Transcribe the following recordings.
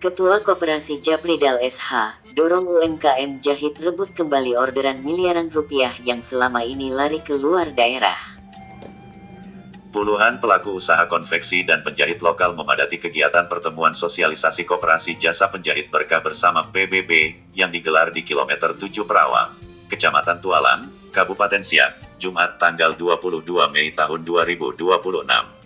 Ketua Koperasi Japridal SH, dorong UMKM jahit rebut kembali orderan miliaran rupiah yang selama ini lari ke luar daerah. Puluhan pelaku usaha konveksi dan penjahit lokal memadati kegiatan pertemuan sosialisasi Koperasi Jasa Penjahit Berkah bersama PBB yang digelar di Kilometer 7 Perawang, Kecamatan Tualang, Kabupaten Siak, Jumat tanggal 22 Mei tahun 2026.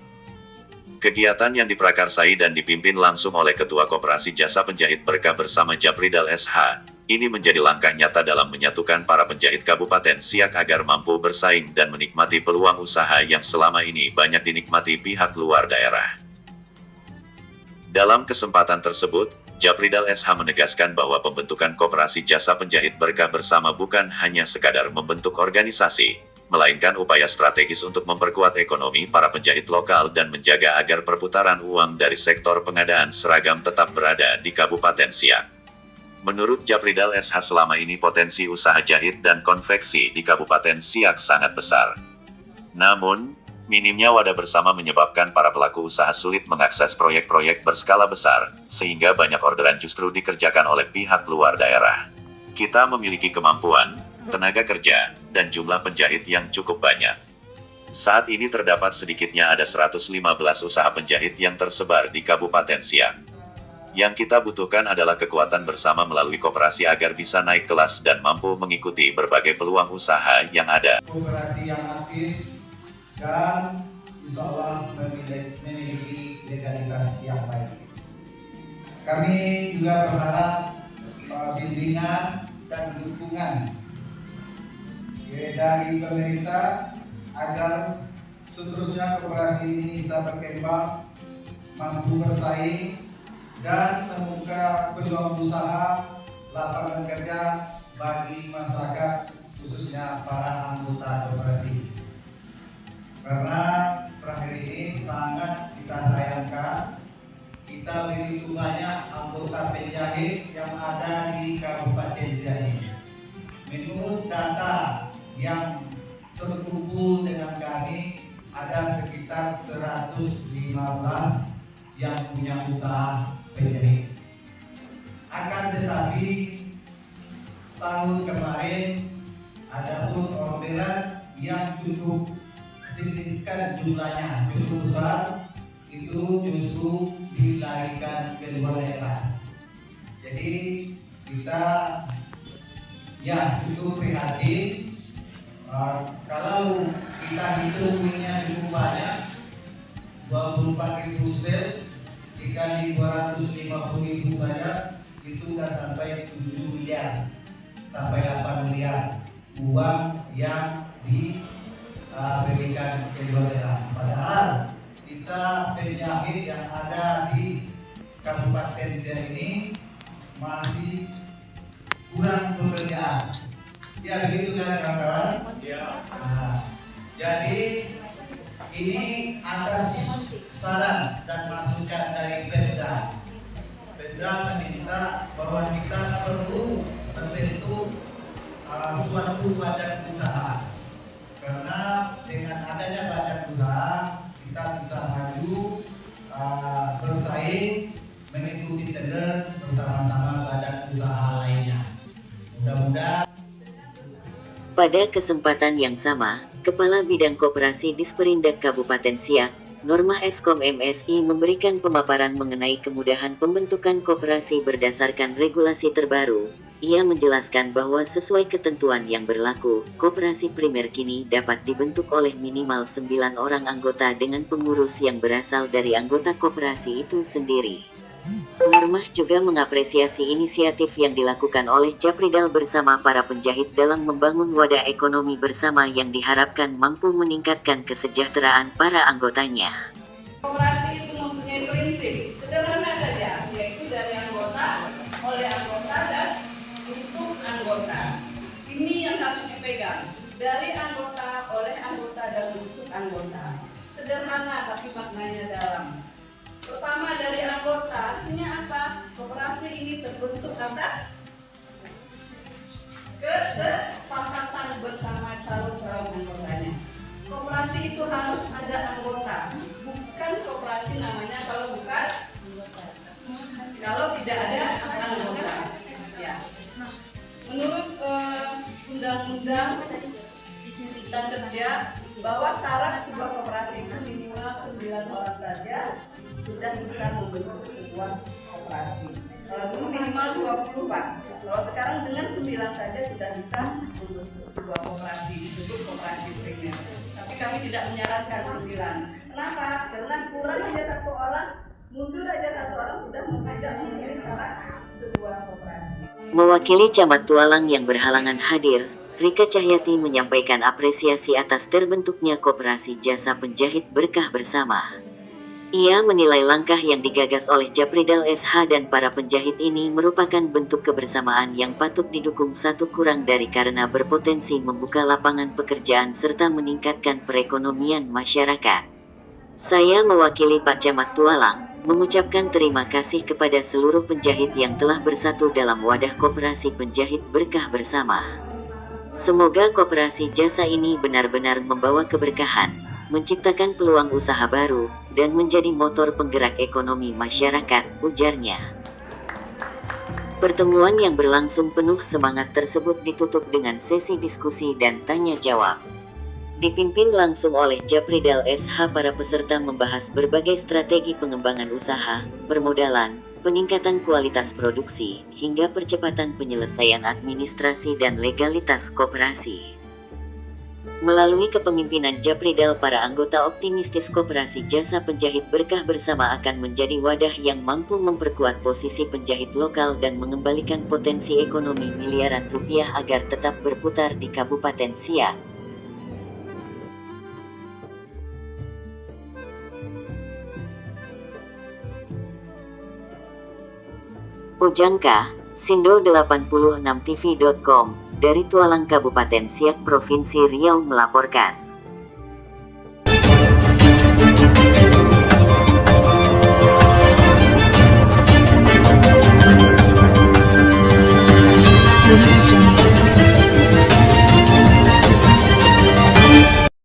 Kegiatan yang diprakarsai dan dipimpin langsung oleh Ketua Koperasi Jasa Penjahit Berkah bersama Japridal SH, ini menjadi langkah nyata dalam menyatukan para penjahit Kabupaten Siak agar mampu bersaing dan menikmati peluang usaha yang selama ini banyak dinikmati pihak luar daerah. Dalam kesempatan tersebut, Japridal SH menegaskan bahwa pembentukan Koperasi Jasa Penjahit Berkah bersama bukan hanya sekadar membentuk organisasi, melainkan upaya strategis untuk memperkuat ekonomi para penjahit lokal dan menjaga agar perputaran uang dari sektor pengadaan seragam tetap berada di Kabupaten Siak. Menurut Japridal SH selama ini potensi usaha jahit dan konveksi di Kabupaten Siak sangat besar. Namun, minimnya wadah bersama menyebabkan para pelaku usaha sulit mengakses proyek-proyek berskala besar, sehingga banyak orderan justru dikerjakan oleh pihak luar daerah. Kita memiliki kemampuan, tenaga kerja, dan jumlah penjahit yang cukup banyak. Saat ini terdapat sedikitnya ada 115 usaha penjahit yang tersebar di Kabupaten Siak. Yang kita butuhkan adalah kekuatan bersama melalui koperasi agar bisa naik kelas dan mampu mengikuti berbagai peluang usaha yang ada. Koperasi yang aktif dan insya Allah memiliki legalitas yang baik. Kami juga berharap bimbingan dan dukungan dari pemerintah agar seterusnya koperasi ini bisa berkembang, mampu bersaing, dan membuka peluang usaha lapangan kerja bagi masyarakat, khususnya para anggota koperasi. Karena terakhir ini sangat kita sayangkan, kita begitu banyak anggota penjahit yang ada di Kabupaten Siak ini. Menurut data yang terkumpul dengan kami, ada sekitar 115 yang punya usaha penjahit. Akan tetapi tahun kemarin ada pun orderan yang cukup signifikan jumlahnya, cukup besar, itu justru dilarikan ke luar daerah. Jadi kita cukup prihatin. Kalau kita hitungnya cukup banyak, 24.000 sel dikali 250.000 saja, itu sudah sampai 7 miliar sampai 8 miliar uang yang diberikan ke luar daerah. Padahal kita penjahit yang ada di Kabupaten Siak ini masih kurang pekerjaan. Ya begitu kan kawan-kawan? Ya. Nah, jadi ini atas saran dan masukan dari Pemda. Pemda meminta bahwa kita perlu membentuk suatu badan usaha. Karena dengan adanya badan usaha kita bisa maju bersaing mengikuti tender bersama-sama badan usaha lainnya. Mudah-mudahan. Pada kesempatan yang sama, Kepala Bidang Koperasi Disperindak Kabupaten Siak, Norma Eskom MSI memberikan pemaparan mengenai kemudahan pembentukan koperasi berdasarkan regulasi terbaru. Ia menjelaskan bahwa sesuai ketentuan yang berlaku, koperasi primer kini dapat dibentuk oleh minimal 9 orang anggota dengan pengurus yang berasal dari anggota koperasi itu sendiri. Norma juga mengapresiasi inisiatif yang dilakukan oleh Japridal bersama para penjahit dalam membangun wadah ekonomi bersama yang diharapkan mampu meningkatkan kesejahteraan para anggotanya. Koperasi itu mempunyai prinsip sederhana saja, yaitu dari anggota, oleh anggota, dan untuk anggota. Ini yang harus dipegang, dari anggota, oleh anggota, dan untuk anggota. Sederhana tapi maknanya dalam. Pertama, dari anggota, artinya apa? Koperasi ini terbentuk atas kesepakatan bersama calon-calon anggotanya. Koperasi itu harus ada anggota, bukan koperasi namanya kalau bukan kalau tidak ada anggota. Ya. Menurut Undang-Undang Cipta Kerja bahwa syarat sebuah koperasi itu minimal 9 orang saja sudah bisa membentuk sebuah koperasi. Kalau dulu minimal 20 Pak. Kalau sekarang dengan 9 saja sudah bisa membentuk sebuah koperasi, disebut koperasi primer. Tapi kami tidak menyarankan 9. Kenapa? Karena kurang aja 1 orang, mundur aja 1 orang sudah tidak memiliki syarat sebuah koperasi. Mewakili Camat Tualang yang berhalangan hadir, Rika Cahyati menyampaikan apresiasi atas terbentuknya Koperasi Jasa Penjahit Berkah Bersama. Ia menilai langkah yang digagas oleh Japridal SH dan para penjahit ini merupakan bentuk kebersamaan yang patut didukung satu kurang dari karena berpotensi membuka lapangan pekerjaan serta meningkatkan perekonomian masyarakat. Saya mewakili Pak Camat Tualang, mengucapkan terima kasih kepada seluruh penjahit yang telah bersatu dalam wadah Koperasi Penjahit Berkah Bersama. Semoga koperasi jasa ini benar-benar membawa keberkahan, menciptakan peluang usaha baru, dan menjadi motor penggerak ekonomi masyarakat, ujarnya. Pertemuan yang berlangsung penuh semangat tersebut ditutup dengan sesi diskusi dan tanya jawab. Dipimpin langsung oleh Japridal SH, para peserta membahas berbagai strategi pengembangan usaha, permodalan, peningkatan kualitas produksi, hingga percepatan penyelesaian administrasi dan legalitas koperasi. Melalui kepemimpinan Japridal, para anggota optimistis Koperasi Jasa Penjahit Berkah Bersama akan menjadi wadah yang mampu memperkuat posisi penjahit lokal dan mengembalikan potensi ekonomi miliaran rupiah agar tetap berputar di Kabupaten Siak. Ujangka, Sindo86tv.com, dari Tualang Kabupaten Siak Provinsi Riau melaporkan.